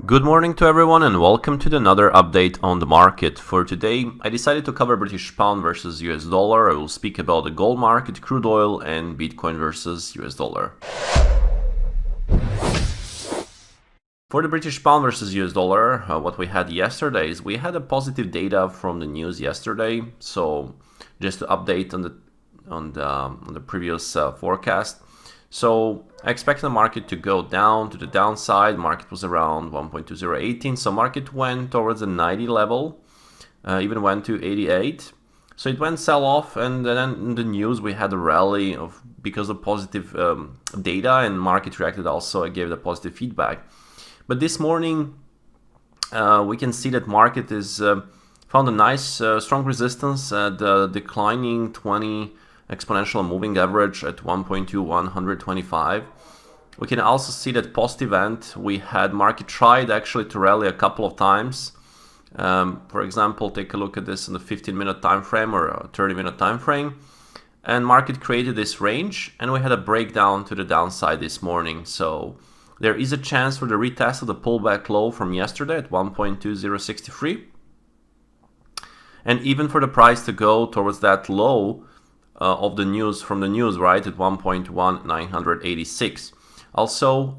Good morning to everyone and welcome to another update on the market. For today, I decided to cover British pound versus US dollar. I will speak about the gold market, crude oil and Bitcoin versus US dollar. For the British pound versus US dollar, what we had yesterday is we had a positive data from the news yesterday. So just to update on the previous forecast. So I expect the market to go down to the downside. Market was around 1.2018, so market went towards the 90 level, even went to 88. So it went sell off, and then in the news we had a rally because of positive data, and market reacted also. I gave the positive feedback. But this morning we can see that market is found a nice strong resistance at the declining 20 exponential moving average at 1.2125. We can also see that post event we had market tried actually to rally a couple of times. For example, take a look at this in the 15-minute time frame or a 30-minute time frame, and market created this range, and we had a breakdown to the downside this morning. So there is a chance for the retest of the pullback low from yesterday at 1.2063, and even for the price to go towards that low of the news from the news, right, at 1.1986. Also,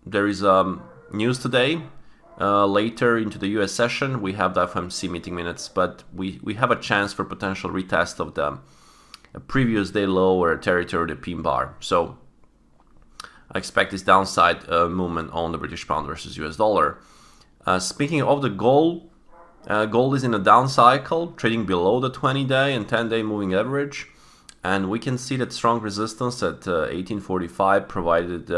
there is news today. Later into the US session, we have the FOMC meeting minutes, but we have a chance for potential retest of the previous day low or territory, the pin bar. So I expect this downside movement on the British pound versus US dollar. Speaking of the gold, gold is in a down cycle, trading below the 20-day and 10-day moving average. And we can see that strong resistance at 1845 provided,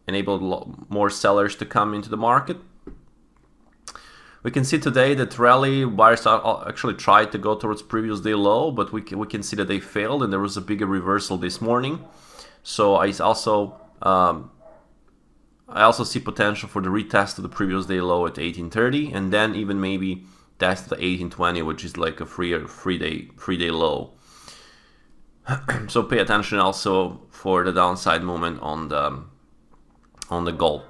enabled more sellers to come into the market. We can see today that rally buyers actually tried to go towards previous day low, but we can see that they failed, and there was a bigger reversal this morning. So I also see potential for the retest of the previous day low at 1830, and then even maybe test the 1820, which is like a free day low. So pay attention also for the downside movement on the gold.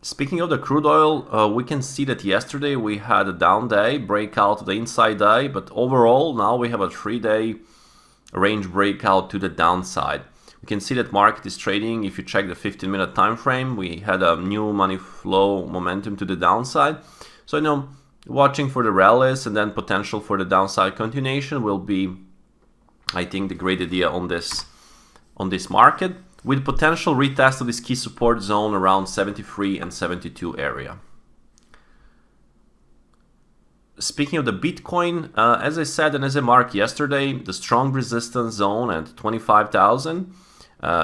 Speaking of the crude oil, we can see that yesterday we had a down day, breakout of the inside day, but overall now we have a 3-day range breakout to the downside. We can see that market is trading. If you check the 15-minute time frame, we had a new money flow momentum to the downside. So watching for the rallies and then potential for the downside continuation will be, I think, the great idea on this market, with potential retest of this key support zone around 73 and 72 area. Speaking of the Bitcoin, as I said and as I marked yesterday, the strong resistance zone at 25,000,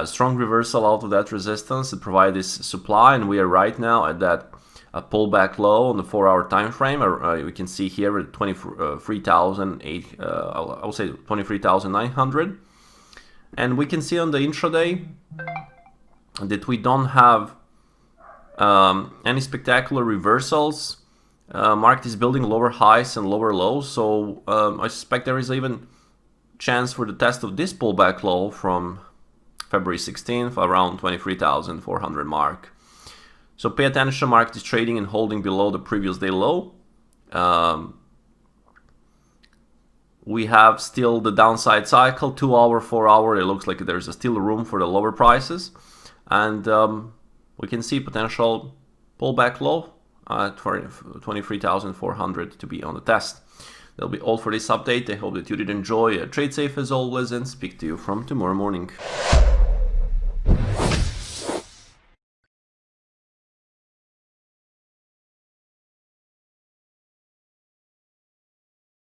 strong reversal out of that resistance to provide this supply, and we are right now at that a pullback low on the 4-hour time frame. We can see here at 23,900, and we can see on the intraday that we don't have any spectacular reversals. Market is building lower highs and lower lows, so I suspect there is even chance for the test of this pullback low from February 16th around 23,400 mark. So pay attention, market is trading and holding below the previous day low. We have still the downside cycle, 2-hour, 4-hour. It looks like there's still room for the lower prices. And we can see potential pullback low at 23,400 to be on the test. That'll be all for this update. I hope that you did enjoy. Trade safe as always, and speak to you from tomorrow morning.